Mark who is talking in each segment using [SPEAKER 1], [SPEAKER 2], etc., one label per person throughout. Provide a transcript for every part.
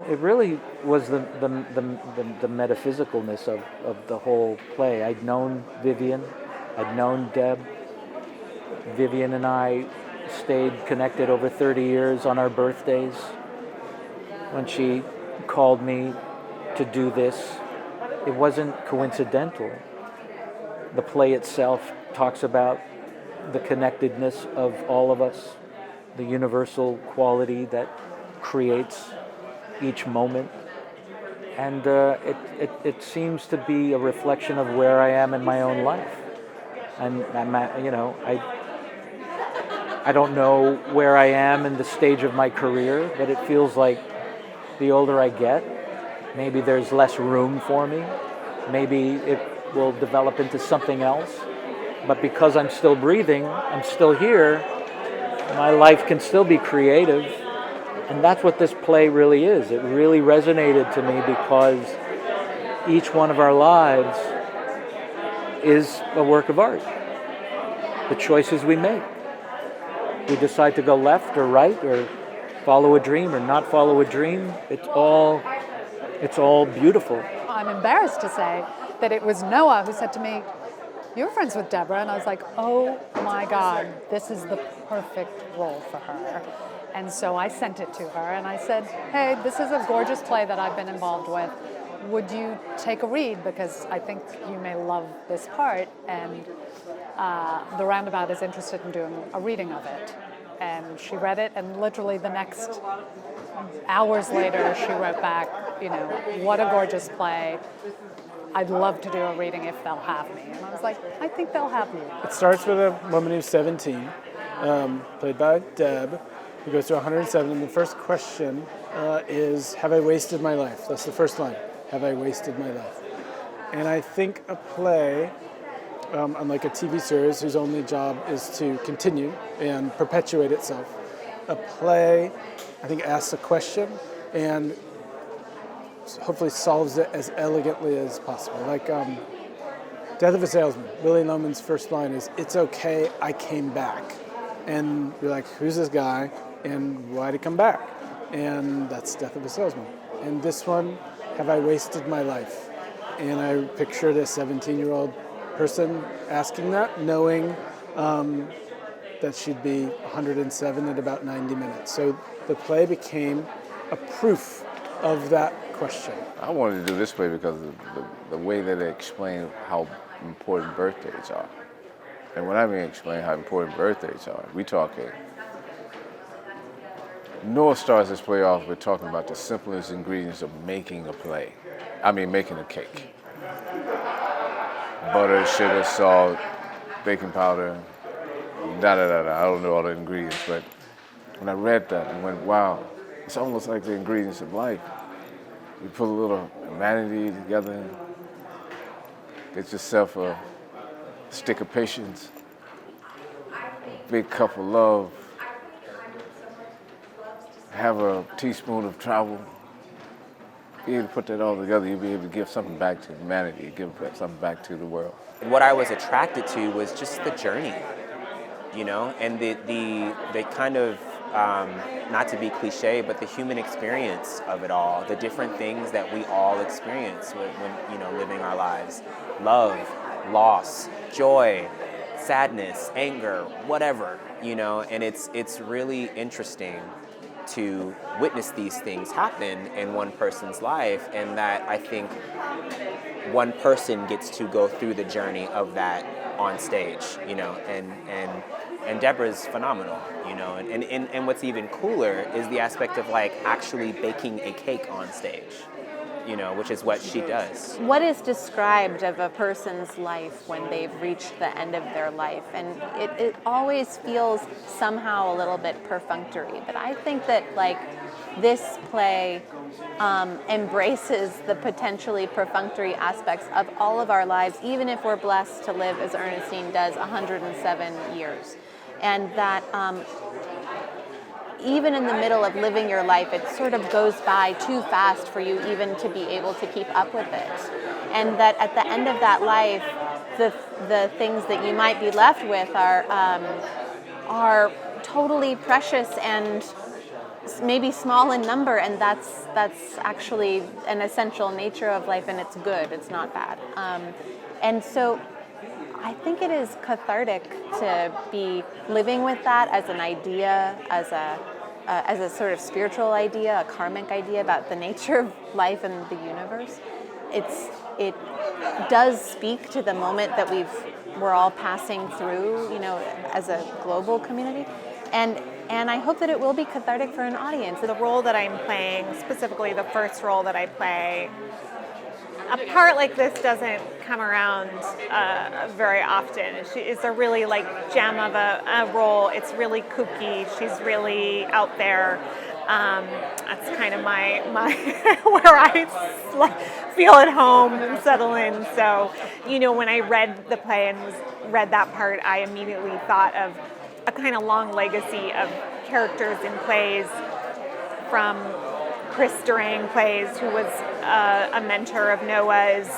[SPEAKER 1] It really was the metaphysicalness of the whole play. I'd known Vivian, I'd known Deb. Vivian and I stayed connected over 30 years on our birthdays. When she called me to do this, it wasn't coincidental. The play itself talks about the connectedness of all of us, the universal quality that creates each moment. And it seems to be a reflection of where I am in my own life. And I'm at, I don't know where I am in the stage of my career, but it feels like the older I get, maybe there's less room for me. Maybe it will develop into something else. But because I'm still breathing, I'm still here, my life can still be creative. And that's what this play really is. It really resonated to me because each one of our lives is a work of art. The choices we make. We decide to go left or right or follow a dream or not follow a dream. It's all beautiful.
[SPEAKER 2] I'm embarrassed to say that it was Noah who said to me, "You're friends with Deborah," and I was like, "Oh my God, this is the perfect role for her." And so I sent it to her and I said, "Hey, this is a gorgeous play that I've been involved with. Would you take a read? Because I think you may love this part." And the Roundabout is interested in doing a reading of it. And she read it, and literally the next hours later, she wrote back, "What a gorgeous play. I'd love to do a reading if they'll have me." And I was like, "I think they'll have you."
[SPEAKER 3] It starts with a woman who's 17, played by Deb, who goes to 107. And the first question is, have I wasted my life? That's the first line. Have I wasted my life? And I think a play, unlike a TV series whose only job is to continue and perpetuate itself, a play, I think, asks a question and hopefully solves it as elegantly as possible. Like Death of a Salesman, Willie Loman's first line is, "It's okay, I came back." And you're like, who's this guy and why'd he come back? And that's Death of a Salesman. And this one, have I wasted my life? And I pictured a 17-year-old person asking that, knowing that she'd be 107 at about 90 minutes. So the play became a proof of that question.
[SPEAKER 4] I wanted to do this play because of the way that they explain how important birthdays are. And when I mean explain how important birthdays are, we talking. Noah starts this play off with talking about the simplest ingredients of making a play. Making a cake. Butter, sugar, salt, baking powder, I don't know all the ingredients, but when I read that, I went, wow, it's almost like the ingredients of life. You put a little humanity together, get yourself a stick of patience, big cup of love, have a teaspoon of travel. Be able to put that all together, you'll be able to give something back to humanity, give something back to the world.
[SPEAKER 5] What I was attracted to was just the journey, and the kind of, not to be cliche, but the human experience of it all, the different things that we all experience when living our lives. Love, loss, joy, sadness, anger, whatever, and it's really interesting to witness these things happen in one person's life, and that I think one person gets to go through the journey of that on stage, and Deborah's phenomenal, and what's even cooler is the aspect of actually baking a cake on stage, which is what she does.
[SPEAKER 6] What is described of a person's life when they've reached the end of their life? And it always feels somehow a little bit perfunctory. But I think that this play embraces the potentially perfunctory aspects of all of our lives, even if we're blessed to live, as Ernestine does, 107 years. And that even in the middle of living your life, it sort of goes by too fast for you even to be able to keep up with it. And that at the end of that life, the things that you might be left with are totally precious and maybe small in number, and that's actually an essential nature of life, and it's good. It's not bad. And so I think it is cathartic to be living with that as an idea, as a sort of spiritual idea, a karmic idea about the nature of life and the universe. It does speak to the moment that we're all passing through, as a global community, and I hope that it will be cathartic for an audience.
[SPEAKER 7] The role that I'm playing, specifically the first role that I play, a part like this doesn't come around very often. It's a really gem of a role. It's really kooky. She's really out there. That's kind of my where I feel at home and settle in. So, when I read the play and read that part, I immediately thought of a kind of long legacy of characters in plays, from Chris Durang plays, who was a mentor of Noah's,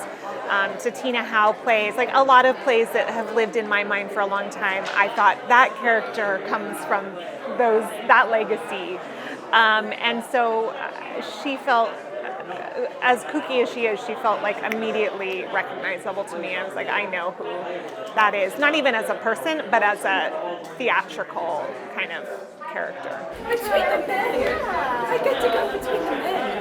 [SPEAKER 7] to Tina Howe plays, a lot of plays that have lived in my mind for a long time. I thought that character comes from that legacy. And so she felt, as kooky as she is, she felt immediately recognizable to me. I was like, I know who that is. Not even as a person, but as a theatrical kind of character.
[SPEAKER 8] Between the men! I get to go between the men!